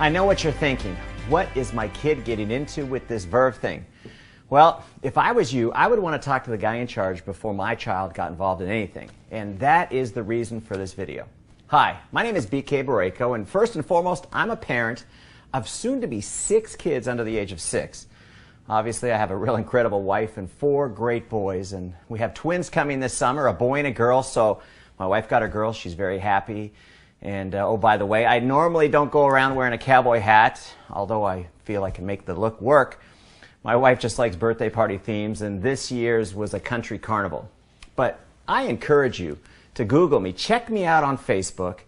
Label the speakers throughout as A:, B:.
A: I know what you're thinking. What is my kid getting into with this Verve thing? Well, if I was you, I would want to talk to the guy in charge before my child got involved in anything. And that is the reason for this video. Hi, my name is Ypr家長, and first and foremost, I'm a parent of soon-to-be 6 kids under the age of 6. Obviously, I have a real incredible wife and 4 great boys, and we have twins coming this summer, a boy and a girl, so my wife got her girl. She's very happy. And, oh, by the way, I normally don't go around wearing a cowboy hat, although I feel I can make the look work. My wife just likes birthday party themes, and this year's was a country carnival. But I encourage you to Google me, check me out on Facebook,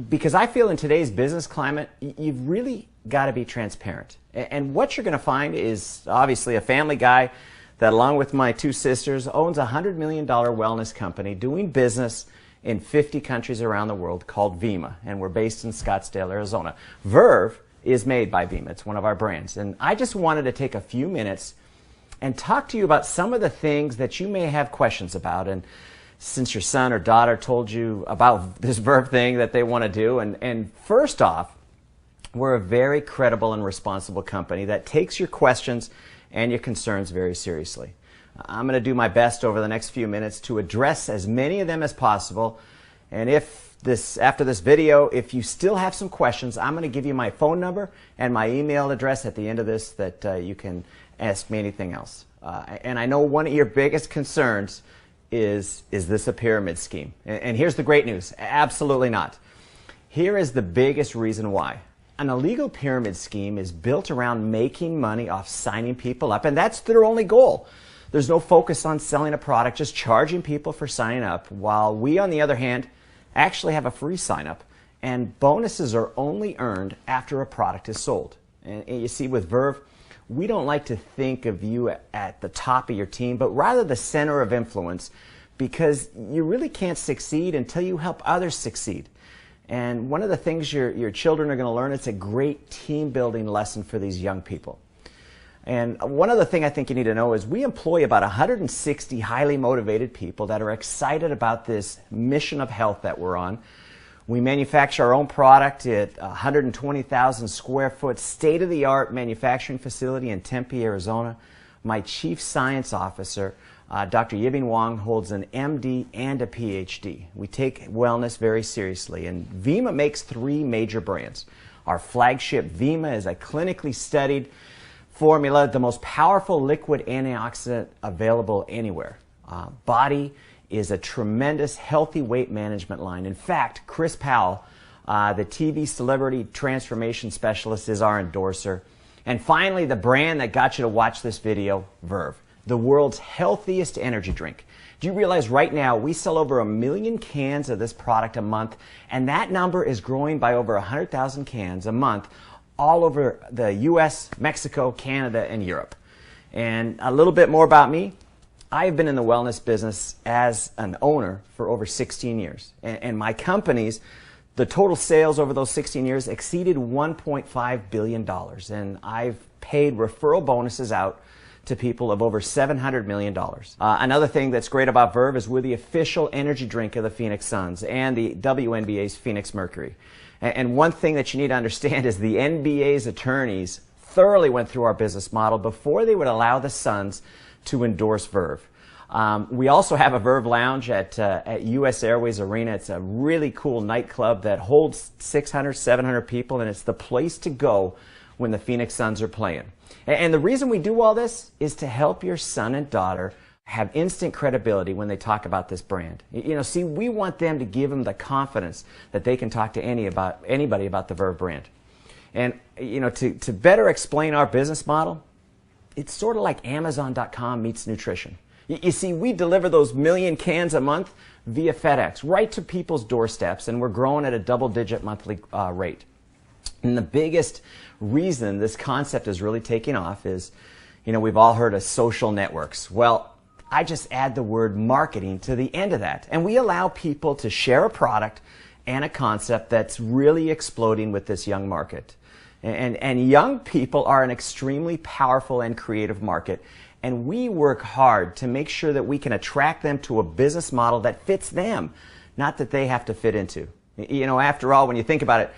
A: because I feel in today's business climate, you've really got to be transparent. And what you're going to find is obviously a family guy that, along with my 2 sisters, owns a $100 million wellness company doing business in 50 countries around the world called Ypr, and we're based in Scottsdale, Arizona. Verve is made by Ypr. It's one of our brands. And I just wanted to take a few minutes and talk to you about some of the things that you may have questions about. And since your son or daughter told you about this Verve thing that they want to do, and first off, we're a very credible and responsible company that takes your questions and your concerns very seriously. I'm going to do my best over the next few minutes to address as many of them as possible. And after this video, if you still have some questions, I'm going to give you my phone number and my email address at the end of this that you can ask me anything else. And I know one of your biggest concerns is this a pyramid scheme? And here's the great news. Absolutely not. Here is the biggest reason why. An illegal pyramid scheme is built around making money off signing people up, and that's their only goal. There's no focus on selling a product, just charging people for signing up, while we, on the other hand, actually have a free sign-up, and bonuses are only earned after a product is sold. And you see, with Verve, we don't like to think of you at the top of your team, but rather the center of influence, because you really can't succeed until you help others succeed. And one of the things your children are going to learn, it's a great team-building lesson for these young people. And one other thing I think you need to know is we employ about 160 highly motivated people that are excited about this mission of health that we're on. We manufacture our own product at a 120,000 square foot state-of-the-art manufacturing facility in Tempe, Arizona. My chief science officer, Dr. Yibing Wang, holds an MD and a PhD. We take wellness very seriously, and Ypr makes 3 major brands. Our flagship Ypr is a clinically studied formula, the most powerful liquid antioxidant available anywhere. Body is a tremendous healthy weight management line. In fact, Chris Powell, the TV celebrity transformation specialist, is our endorser. And finally, the brand that got you to watch this video, Verve, the world's healthiest energy drink. Do you realize right now we sell over 1 million cans of this product a month, and that number is growing by over 100,000 cans a month all over the US, Mexico, Canada, and Europe. And a little bit more about me. I've been in the wellness business as an owner for over 16 years. And my companies, the total sales over those 16 years exceeded $1.5 billion. And I've paid referral bonuses out to people of over $700 million. Another thing that's great about Verve is we're the official energy drink of the Phoenix Suns and the WNBA's Phoenix Mercury. And one thing that you need to understand is the NBA's attorneys thoroughly went through our business model before they would allow the Suns to endorse Verve. We also have a Verve lounge at US Airways Arena. It's a really cool nightclub that holds 600, 700 people, and it's the place to go when the Phoenix Suns are playing. And the reason we do all this is to help your son and daughter have instant credibility when they talk about this brand. You know, see, we want them to give them the confidence that they can talk to anybody about the Verve brand. And, you know, to better explain our business model, it's sort of like Amazon.com meets nutrition. You see, we deliver those 1 million cans a month via FedEx right to people's doorsteps, and we're growing at a double-digit monthly rate. And the biggest reason this concept is really taking off is, you know, we've all heard of social networks. Well, I just add the word marketing to the end of that. And we allow people to share a product and a concept that's really exploding with this young market. And young people are an extremely powerful and creative market. And we work hard to make sure that we can attract them to a business model that fits them, not that they have to fit into. You know, after all, when you think about it,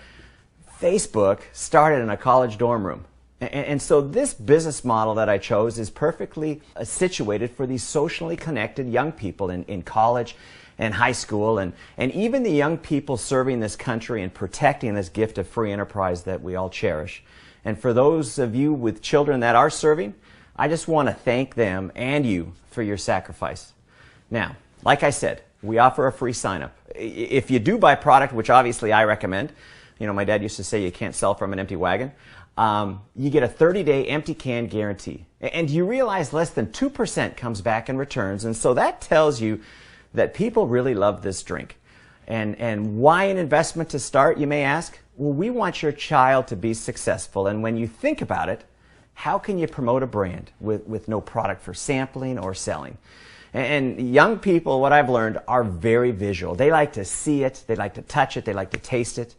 A: Facebook started in a college dorm room. And so this business model that I chose is perfectly situated for these socially connected young people in college and high school, and even the young people serving this country and protecting this gift of free enterprise that we all cherish. And for those of you with children that are serving, I just want to thank them and you for your sacrifice. Now, like I said, we offer a free sign-up. If you do buy product, which obviously I recommend, you know, my dad used to say you can't sell from an empty wagon, you get a 30-day empty can guarantee. And you realize less than 2% comes back in returns, and so that tells you that people really love this drink. And why an investment to start, you may ask? Well, we want your child to be successful, and when you think about it, how can you promote a brand with no product for sampling or selling? And young people, what I've learned, are very visual. They like to see it, they like to touch it, they like to taste it.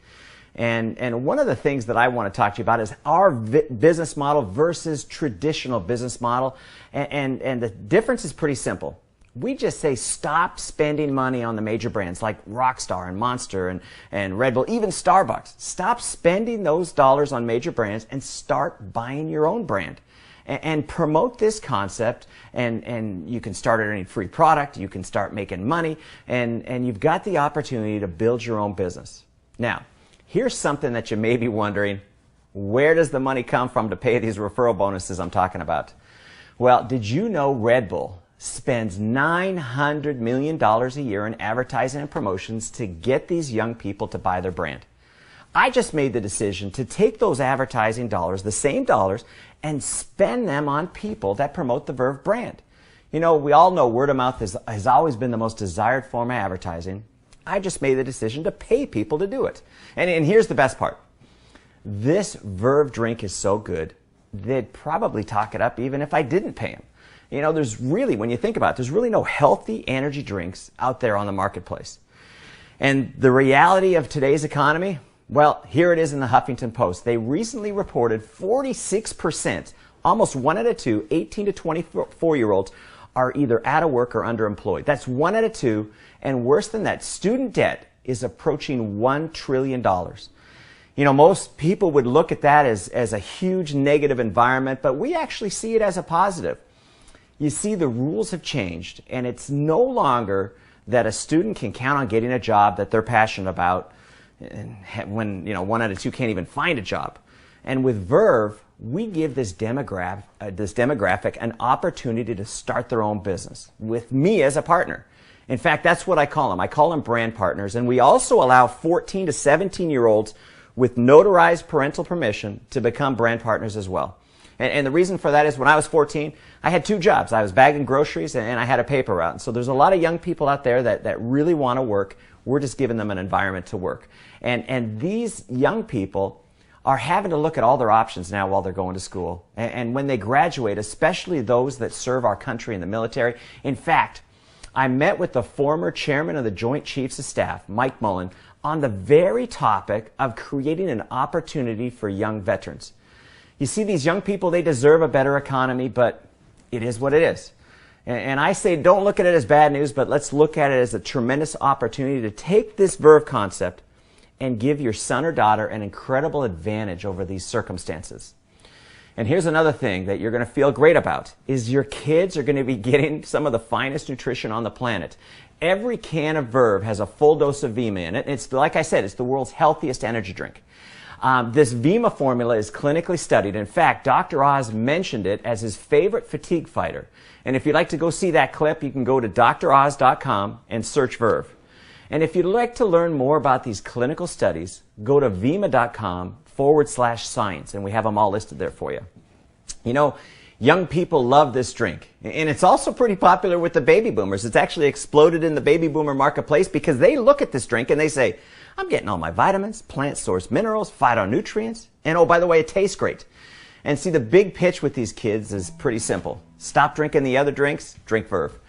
A: And one of the things that I want to talk to you about is our business model versus traditional business model. And the difference is pretty simple. We just say stop spending money on the major brands like Rockstar and Monster and Red Bull, even Starbucks. Stop spending those dollars on major brands and start buying your own brand. And promote this concept, and you can start earning free product, you can start making money, and you've got the opportunity to build your own business. Now, here's something that you may be wondering, where does the money come from to pay these referral bonuses I'm talking about? Well, did you know Red Bull spends $900 million a year in advertising and promotions to get these young people to buy their brand? I just made the decision to take those advertising dollars, the same dollars, and spend them on people that promote the Verve brand. You know, we all know word of mouth has always been the most desired form of advertising. I just made the decision to pay people to do it. And here's the best part. This Verve drink is so good, they'd probably talk it up even if I didn't pay them. You know, there's really, when you think about it, there's really no healthy energy drinks out there on the marketplace. And the reality of today's economy, well, here it is in the Huffington Post. They recently reported 46%, almost 1 out of 2, 18 to 24-year-olds are either out of work or underemployed. That's 1 out of 2, and worse than that, student debt is approaching $1 trillion. You know, most people would look at that as a huge negative environment, but we actually see it as a positive. You see, the rules have changed, and it's no longer that a student can count on getting a job that they're passionate about when, you know, 1 out of 2 can't even find a job. And with Verve, we give this demographic an opportunity to start their own business with me as a partner. In fact, that's what I call them. I call them brand partners. And we also allow 14 to 17-year-olds with notarized parental permission to become brand partners as well. And the reason for that is when I was 14, I had 2 jobs. I was bagging groceries and I had a paper route. And so there's a lot of young people out there that really want to work. We're just giving them an environment to work. And these young people are having to look at all their options now while they're going to school. And when they graduate, especially those that serve our country in the military. In fact, I met with the former chairman of the Joint Chiefs of Staff, Mike Mullen, on the very topic of creating an opportunity for young veterans. You see, these young people, they deserve a better economy, but it is what it is. And I say don't look at it as bad news, but let's look at it as a tremendous opportunity to take this Verve concept and give your son or daughter an incredible advantage over these circumstances. And here's another thing that you're going to feel great about, is your kids are going to be getting some of the finest nutrition on the planet. Every can of Verve has a full dose of Vima in it. It's, like I said, it's the world's healthiest energy drink. This Vima formula is clinically studied. In fact, Dr. Oz mentioned it as his favorite fatigue fighter. And if you'd like to go see that clip, you can go to droz.com and search Verve. And if you'd like to learn more about these clinical studies, go to vima.com/science, and we have them all listed there for you. You know, young people love this drink. And it's also pretty popular with the baby boomers. It's actually exploded in the baby boomer marketplace because they look at this drink and they say, I'm getting all my vitamins, plant source minerals, phytonutrients, and oh, by the way, it tastes great. And see, the big pitch with these kids is pretty simple. Stop drinking the other drinks, drink Verve.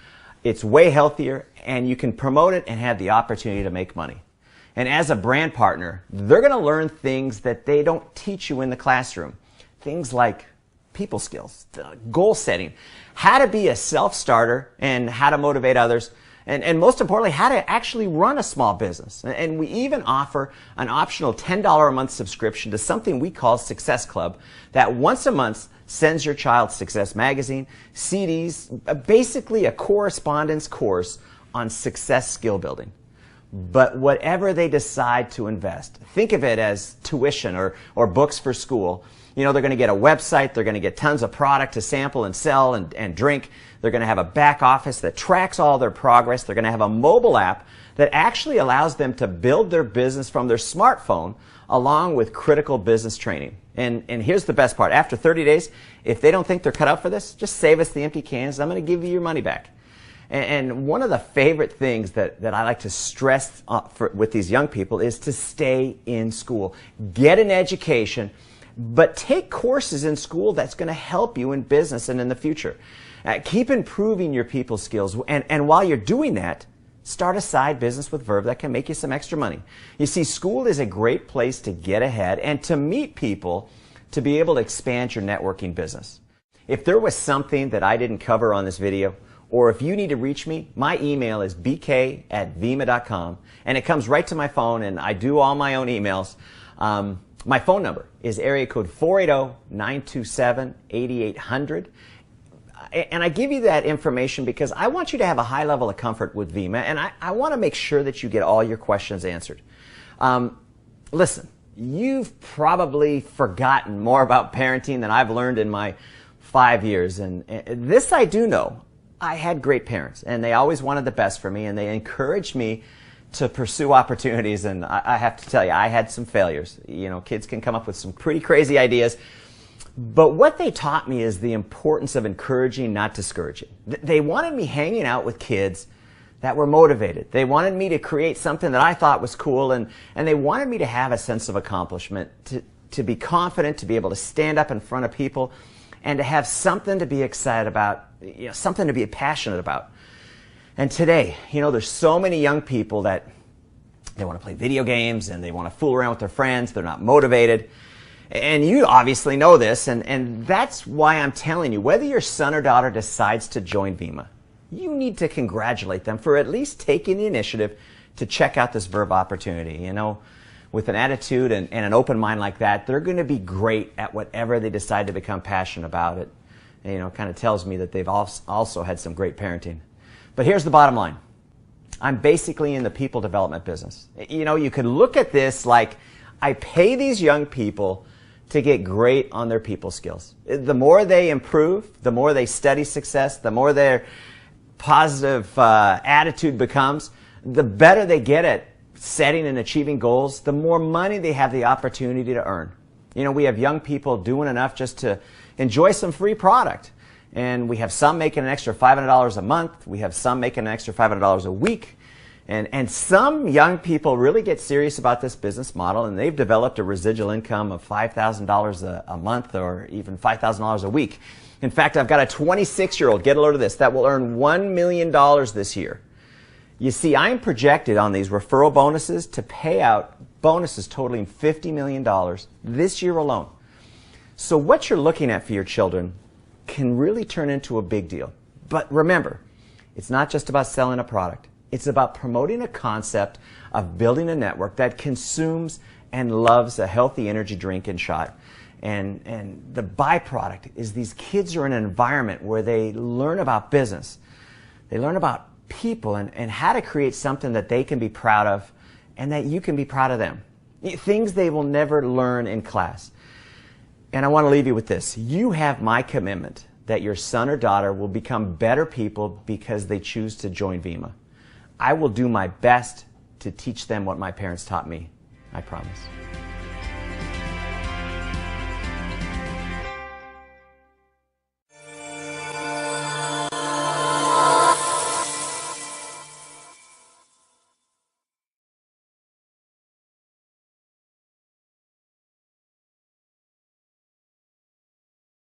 A: It's way healthier, and you can promote it and have the opportunity to make money. And as a brand partner, they're going to learn things that they don't teach you in the classroom. Things like people skills, goal setting, how to be a self-starter, and how to motivate others, and most importantly, how to actually run a small business. And we even offer an optional $10 a month subscription to something we call Success Club that once a month sends your child Success Magazine, CDs, basically a correspondence course on success skill building. But whatever they decide to invest, think of it as tuition or books for school. You know, they're going to get a website, they're going to get tons of product to sample and sell and drink. They're going to have a back office that tracks all their progress. They're going to have a mobile app that actually allows them to build their business from their smartphone along with critical business training. And here's the best part. After 30 days, if they don't think they're cut out for this, just save us the empty cans. I'm going to give you your money back. And one of the favorite things that I like to stress with these young people is to stay in school. Get an education, but take courses in school that's going to help you in business and in the future. Keep improving your people skills. And while you're doing that, start a side business with Verve that can make you some extra money. You see, school is a great place to get ahead and to meet people to be able to expand your networking business. If there was something that I didn't cover on this video, or if you need to reach me, my email is bk@vyma.com, and it comes right to my phone, and I do all my own emails. My phone number is area code 480-927-8800. And I give you that information because I want you to have a high level of comfort with Vyma, and I want to make sure that you get all your questions answered. Listen, you've probably forgotten more about parenting than I've learned in my 5 years, and this I do know. I had great parents, and they always wanted the best for me, and they encouraged me to pursue opportunities, and I have to tell you, I had some failures. You know, kids can come up with some pretty crazy ideas, but what they taught me is the importance of encouraging, not discouraging. They wanted me hanging out with kids that were motivated. They wanted me to create something that I thought was cool, and they wanted me to have a sense of accomplishment, to be confident, to be able to stand up in front of people, and to have something to be excited about, you know, something to be passionate about. And today, you know, there's so many young people that they want to play video games and they want to fool around with their friends. They're not motivated. And you obviously know this, and that's why I'm telling you, whether your son or daughter decides to join Vyma, you need to congratulate them for at least taking the initiative to check out this Verve opportunity. You know, with an attitude and an open mind like that, they're going to be great at whatever they decide to become passionate about it. And, you know, it kind of tells me that they've also had some great parenting. But here's the bottom line. I'm basically in the people development business. You know, you could look at this like I pay these young people to get great on their people skills. The more they improve, the more they study success, the more their positive attitude becomes, the better they get at setting and achieving goals, the more money they have the opportunity to earn. You know, we have young people doing enough just to enjoy some free product. And we have some making an extra $500 a month. We have some making an extra $500 a week. And some young people really get serious about this business model, and they've developed a residual income of $5,000 a month or even $5,000 a week. In fact, I've got a 26-year-old, get a load of this, that will earn $1 million this year. You see, I'm projected on these referral bonuses to pay out bonuses totaling $50 million this year alone. So what you're looking at for your children can really turn into a big deal. But remember, it's not just about selling a product. It's about promoting a concept of building a network that consumes and loves a healthy energy drink and shot. And the byproduct is these kids are in an environment where they learn about business. They learn about people and how to create something that they can be proud of and that you can be proud of them. Things they will never learn in class. And I want to leave you with this. You have my commitment that your son or daughter will become better people because they choose to join Vyma. I will do my best to teach them what my parents taught me. I promise.